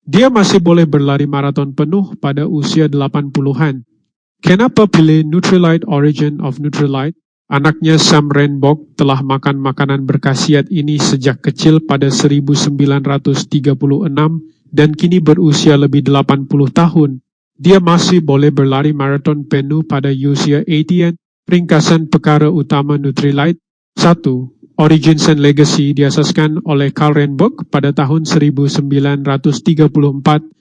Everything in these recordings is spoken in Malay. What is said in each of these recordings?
Dia masih boleh berlari maraton penuh pada usia 80-an. Kenapa pilih Nutrilite Origin of Nutrilite? Anaknya Sam Renbock telah makan makanan berkhasiat ini sejak kecil pada 1936 dan kini berusia lebih 80 tahun. Dia masih boleh berlari maraton penuh pada usia 80-an. Ringkasan perkara utama Nutrilite. 1. Origins and Legacy diasaskan oleh Carl Renbock pada tahun 1934,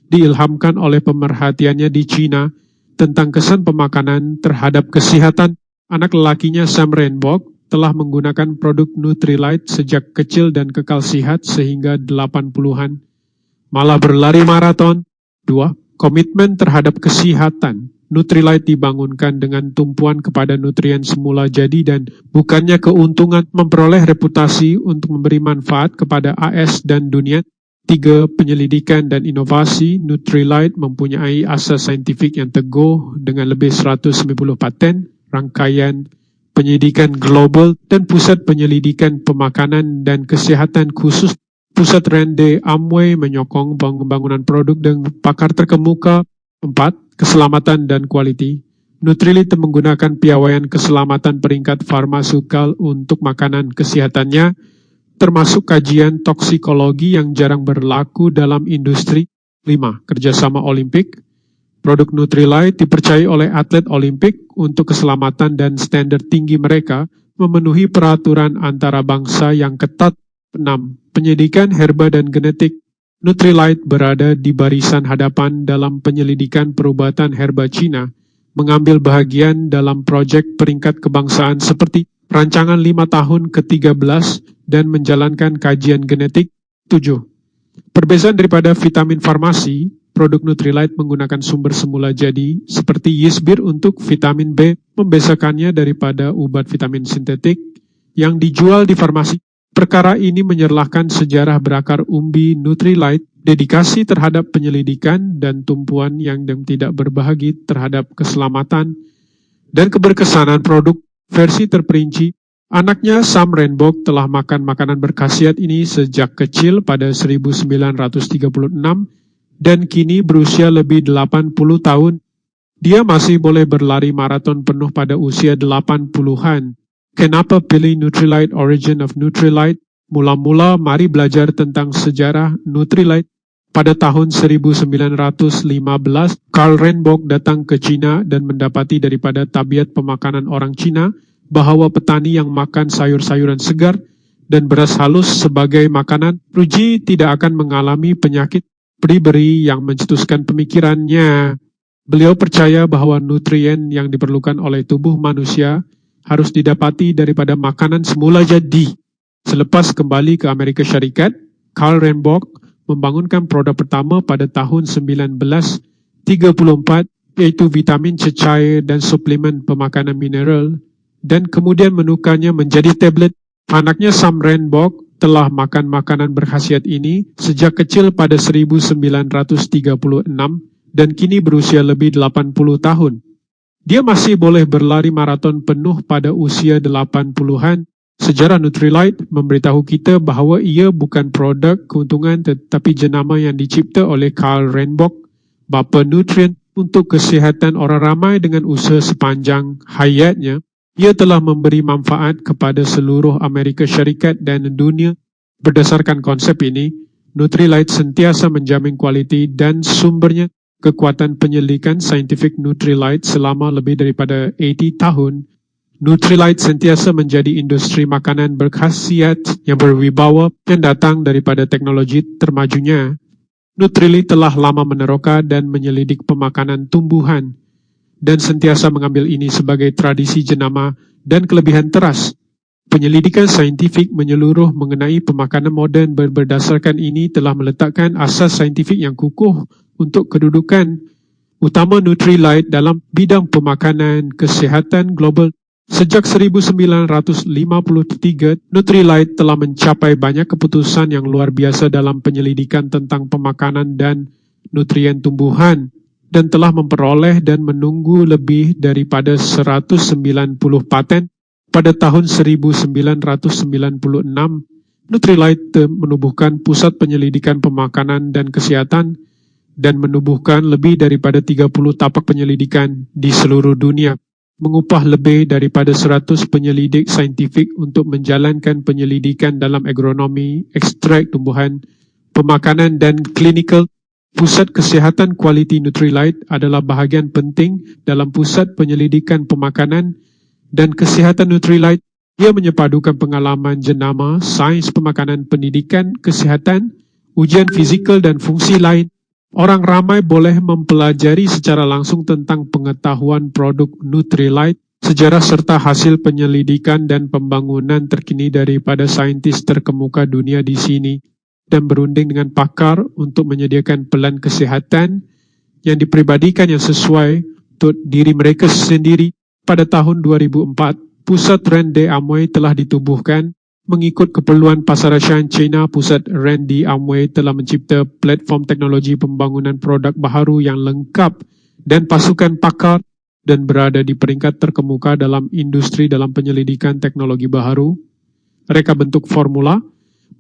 diilhamkan oleh pemerhatiannya di China tentang kesan pemakanan terhadap kesehatan. Anak lelakinya Sam Renbock telah menggunakan produk Nutrilite sejak kecil dan kekal sehat sehingga 80-an. Malah berlari maraton. 2. Komitmen terhadap kesehatan. Nutrilite dibangunkan dengan tumpuan kepada nutrien semula jadi dan bukannya keuntungan, memperoleh reputasi untuk memberi manfaat kepada AS dan dunia. 3. Penyelidikan dan inovasi. Nutrilite mempunyai asas saintifik yang teguh dengan lebih 190 paten, rangkaian penyidikan global, dan pusat penyelidikan pemakanan dan kesehatan khusus. Pusat Randy Amway menyokong pembangunan produk dengan pakar terkemuka. 4. Keselamatan dan kualiti. Nutrilite menggunakan piawaian keselamatan peringkat farmaseukal untuk makanan kesehatannya, termasuk kajian toksikologi yang jarang berlaku dalam industri. 5. Kerjasama Olimpik. Produk Nutrilite dipercayai oleh atlet Olimpik untuk keselamatan dan standar tinggi mereka, memenuhi peraturan antara bangsa yang ketat. 6. Penyidikan herba dan genetik. Nutrilite berada di barisan hadapan dalam penyelidikan perubatan herba Cina, mengambil bahagian dalam proyek peringkat kebangsaan seperti rancangan 5 tahun ke-13 dan menjalankan kajian genetik. 7. Perbedaan daripada vitamin farmasi, produk Nutrilite menggunakan sumber semula jadi seperti yeast beer untuk vitamin B, membedakannya daripada obat vitamin sintetik yang dijual di farmasi. Perkara ini menyerlahkan sejarah berakar umbi Nutrilite, dedikasi terhadap penyelidikan dan tumpuan yang tidak berbahagi terhadap keselamatan dan keberkesanan produk. Versi terperinci. Anaknya Sam Renbock telah makan makanan berkhasiat ini sejak kecil pada 1936 dan kini berusia lebih 80 tahun. Dia masih boleh berlari maraton penuh pada usia 80-an. Kenapa pilih Nutrilite Origin of Nutrilite? Mula-mula mari belajar tentang sejarah Nutrilite. Pada tahun 1915, Carl Renbock datang ke China dan mendapati daripada tabiat pemakanan orang Cina bahwa petani yang makan sayur-sayuran segar dan beras halus sebagai makanan ruji tidak akan mengalami penyakit. Beri-beri yang mencetuskan pemikirannya. Beliau percaya bahwa nutrien yang diperlukan oleh tubuh manusia harus didapati daripada makanan semula jadi. Selepas kembali ke Amerika Syarikat, Carl Renbock membangunkan produk pertama pada tahun 1934, yaitu vitamin cecair dan suplemen pemakanan mineral, dan kemudian menukarnya menjadi tablet. Anaknya Sam Renbock telah makan makanan berkhasiat ini sejak kecil pada 1936 dan kini berusia lebih 80 tahun. Dia masih boleh berlari maraton penuh pada usia 80-an. Sejarah Nutrilite memberitahu kita bahawa ia bukan produk keuntungan tetapi jenama yang dicipta oleh Carl Renbock, bapa nutrien untuk kesihatan orang ramai dengan usaha sepanjang hayatnya. Ia telah memberi manfaat kepada seluruh Amerika Syarikat dan dunia. Berdasarkan konsep ini, Nutrilite sentiasa menjamin kualiti dan sumbernya. Kekuatan penyelidikan saintifik Nutrilite selama lebih daripada 80 tahun. Nutrilite sentiasa menjadi industri makanan berkhasiat yang berwibawa yang datang daripada teknologi termajunya. Nutrilite telah lama meneroka dan menyelidik pemakanan tumbuhan dan sentiasa mengambil ini sebagai tradisi jenama dan kelebihan teras. Penyelidikan saintifik menyeluruh mengenai pemakanan moden berdasarkan ini telah meletakkan asas saintifik yang kukuh untuk kedudukan utama Nutrilite dalam bidang pemakanan kesehatan global. Sejak 1953, Nutrilite telah mencapai banyak keputusan yang luar biasa dalam penyelidikan tentang pemakanan dan nutrien tumbuhan dan telah memperoleh dan menunggu lebih daripada 190 paten. Pada tahun 1996, Nutrilite menubuhkan pusat penyelidikan pemakanan dan kesehatan dan menubuhkan lebih daripada 30 tapak penyelidikan di seluruh dunia, mengupah lebih daripada 100 penyelidik saintifik untuk menjalankan penyelidikan dalam agronomi, ekstrak tumbuhan, pemakanan dan klinikal. Pusat Kesihatan Kualiti Nutrilite adalah bahagian penting dalam Pusat Penyelidikan Pemakanan dan Kesihatan Nutrilite. Ia menyepadukan pengalaman jenama, sains pemakanan, pendidikan, kesihatan, ujian fizikal dan fungsi lain. Orang ramai boleh mempelajari secara langsung tentang pengetahuan produk Nutrilite, sejarah serta hasil penyelidikan dan pembangunan terkini daripada saintis terkemuka dunia di sini, dan berunding dengan pakar untuk menyediakan pelan kesihatan yang dipribadikan yang sesuai untuk diri mereka sendiri. Pada tahun 2004, Pusat Rand Amway telah ditubuhkan. Mengikut keperluan pasaran China, Pusat Rand Amway telah mencipta platform teknologi pembangunan produk baharu yang lengkap dan pasukan pakar dan berada di peringkat terkemuka dalam industri dalam penyelidikan teknologi baharu, reka bentuk formula,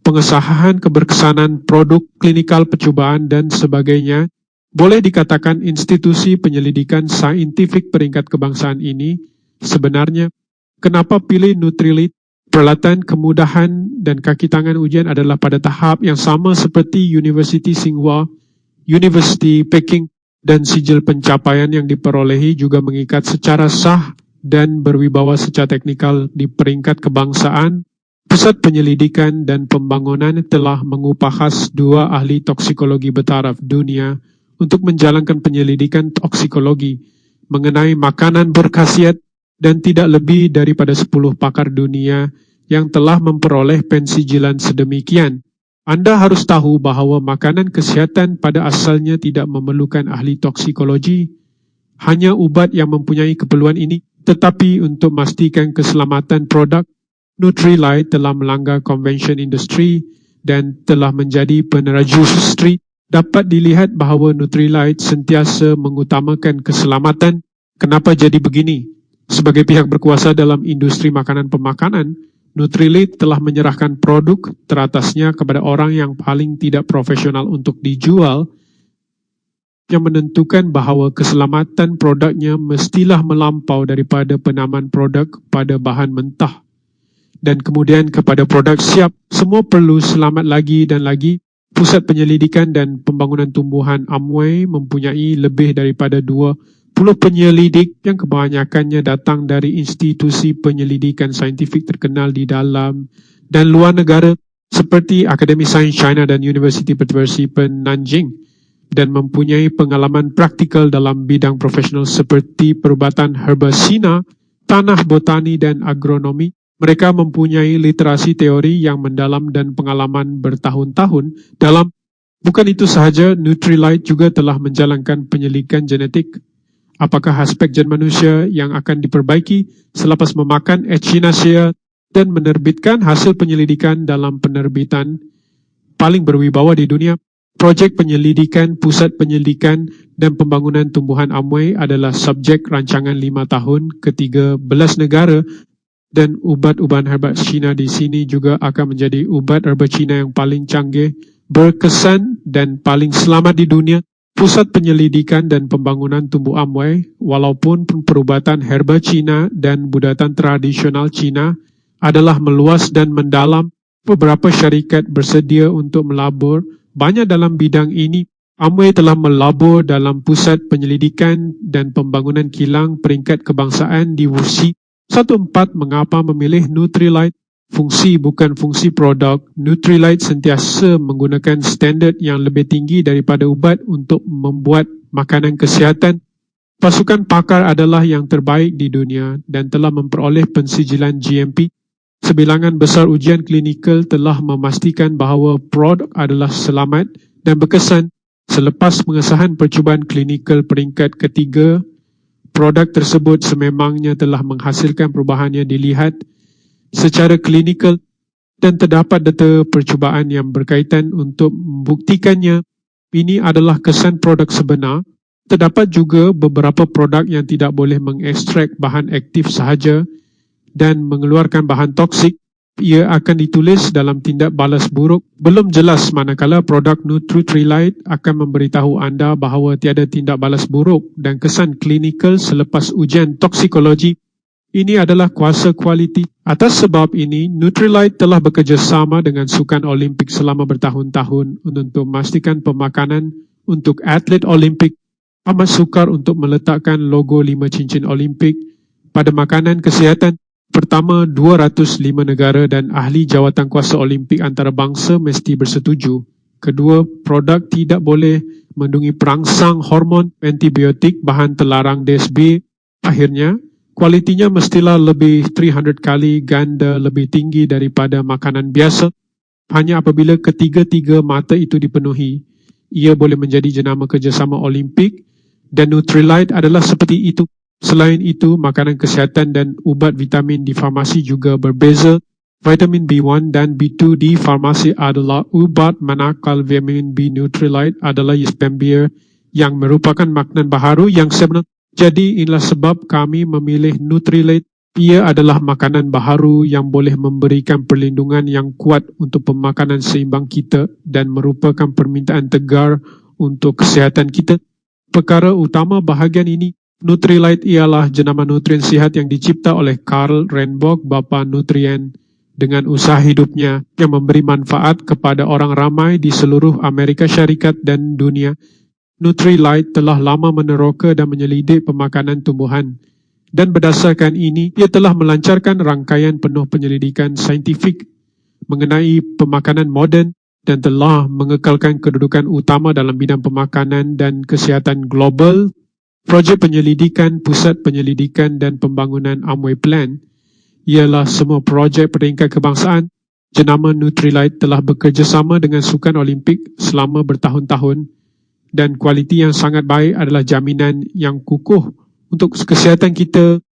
pengesahan keberkesanan produk klinikal percubaan dan sebagainya. Boleh dikatakan institusi penyelidikan saintifik peringkat kebangsaan ini sebenarnya. Kenapa pilih Nutrilite? Peralatan, kemudahan dan kaki tangan ujian adalah pada tahap yang sama seperti University Tsinghua, University Peking, dan sijil pencapaian yang diperolehi juga mengikat secara sah dan berwibawa secara teknikal di peringkat kebangsaan. Pusat Penyelidikan dan Pembangunan telah mengupah khas 2 ahli toksikologi bertaraf dunia untuk menjalankan penyelidikan toksikologi mengenai makanan berkhasiat dan tidak lebih daripada 10 pakar dunia yang telah memperoleh pensijilan sedemikian. Anda harus tahu bahawa makanan kesihatan pada asalnya tidak memerlukan ahli toksikologi, hanya ubat yang mempunyai keperluan ini. Tetapi untuk memastikan keselamatan produk, Nutrilite telah melanggar konvensyen industri dan telah menjadi peneraju industri. Dapat dilihat bahawa Nutrilite sentiasa mengutamakan keselamatan. Kenapa jadi begini? Sebagai pihak berkuasa dalam industri makanan pemakanan, Nutrilite telah menyerahkan produk teratasnya kepada orang yang paling tidak profesional untuk dijual, yang menentukan bahawa keselamatan produknya mestilah melampau daripada penamaan produk pada bahan mentah dan kemudian kepada produk siap. Semua perlu selamat lagi dan lagi. Pusat Penyelidikan dan Pembangunan Tumbuhan Amway mempunyai lebih daripada 20 penyelidik yang kebanyakannya datang dari institusi penyelidikan saintifik terkenal di dalam dan luar negara seperti Akademi Sains China dan Universiti Peterbangan Nanjing, dan mempunyai pengalaman praktikal dalam bidang profesional seperti perubatan herbasina, tanah botani dan agronomi. Mereka mempunyai literasi teori yang mendalam dan pengalaman bertahun-tahun dalam. Bukan itu sahaja, Nutrilite juga telah menjalankan penyelidikan genetik. Apakah aspek gen manusia yang akan diperbaiki selepas memakan Echinacea dan menerbitkan hasil penyelidikan dalam penerbitan paling berwibawa di dunia. Projek penyelidikan Pusat Penyelidikan dan Pembangunan Tumbuhan Amway adalah subjek rancangan 5 tahun ke 13 negara, dan ubat-ubat herba Cina di sini juga akan menjadi ubat herba Cina yang paling canggih, berkesan dan paling selamat di dunia. Pusat Penyelidikan dan Pembangunan Tumbuh Amway, walaupun perubatan herba Cina dan budatan tradisional Cina adalah meluas dan mendalam, beberapa syarikat bersedia untuk melabur banyak dalam bidang ini. Amway telah melabur dalam Pusat Penyelidikan dan Pembangunan Kilang peringkat kebangsaan di Wuxi. 14. Mengapa memilih Nutrilite? Fungsi bukan fungsi produk. Nutrilite sentiasa menggunakan standard yang lebih tinggi daripada ubat untuk membuat makanan kesihatan. Pasukan pakar adalah yang terbaik di dunia dan telah memperoleh pensijilan GMP. Sebilangan besar ujian klinikal telah memastikan bahawa produk adalah selamat dan berkesan. Selepas pengesahan percubaan klinikal peringkat ketiga, produk tersebut sememangnya telah menghasilkan perubahan yang dilihat secara klinikal dan terdapat data percubaan yang berkaitan untuk membuktikannya. Ini adalah kesan produk sebenar. Terdapat juga beberapa produk yang tidak boleh mengekstrak bahan aktif sahaja dan mengeluarkan bahan toksik. ia akan ditulis dalam tindak balas buruk. Belum jelas manakala produk Nutrilite akan memberitahu anda bahawa tiada tindak balas buruk dan kesan klinikal selepas ujian toksikologi. Ini adalah kuasa kualiti. Atas sebab ini, Nutrilite telah bekerjasama dengan Sukan Olimpik selama bertahun-tahun untuk memastikan pemakanan untuk atlet Olimpik. Amat sukar untuk meletakkan logo 5 cincin Olimpik pada makanan kesihatan. Pertama, 205 negara dan ahli jawatankuasa Olimpik antarabangsa mesti bersetuju. Kedua, produk tidak boleh mengandungi perangsang hormon, antibiotik, bahan terlarang DSB. Akhirnya, kualitinya mestilah lebih 300 kali ganda lebih tinggi daripada makanan biasa. Hanya apabila ketiga-tiga mata itu dipenuhi, ia boleh menjadi jenama kerjasama Olimpik, dan Nutrilite adalah seperti itu. Selain itu, makanan kesihatan dan ubat vitamin di farmasi juga berbeza. Vitamin B1 dan B2 di farmasi adalah ubat, manakala vitamin B Nutrilite adalah Yspember yang merupakan makanan baharu yang sebenar. Jadi inilah sebab kami memilih Nutrilite. Ia adalah makanan baharu yang boleh memberikan perlindungan yang kuat untuk pemakanan seimbang kita dan merupakan permintaan tegar untuk kesihatan kita. Perkara utama bahagian ini, Nutrilite ialah jenama nutrien sihat yang dicipta oleh Karl Renborg, bapa nutrien, dengan usaha hidupnya yang memberi manfaat kepada orang ramai di seluruh Amerika Syarikat dan dunia. Nutrilite telah lama meneroka dan menyelidik pemakanan tumbuhan. Dan berdasarkan ini, ia telah melancarkan rangkaian penuh penyelidikan saintifik mengenai pemakanan moden dan telah mengekalkan kedudukan utama dalam bidang pemakanan dan kesihatan global. Projek penyelidikan, pusat penyelidikan dan pembangunan Amway Plan ialah semua projek peringkat kebangsaan. Jenama Nutrilite telah bekerjasama dengan Sukan Olimpik selama bertahun-tahun dan kualiti yang sangat baik adalah jaminan yang kukuh untuk kesihatan kita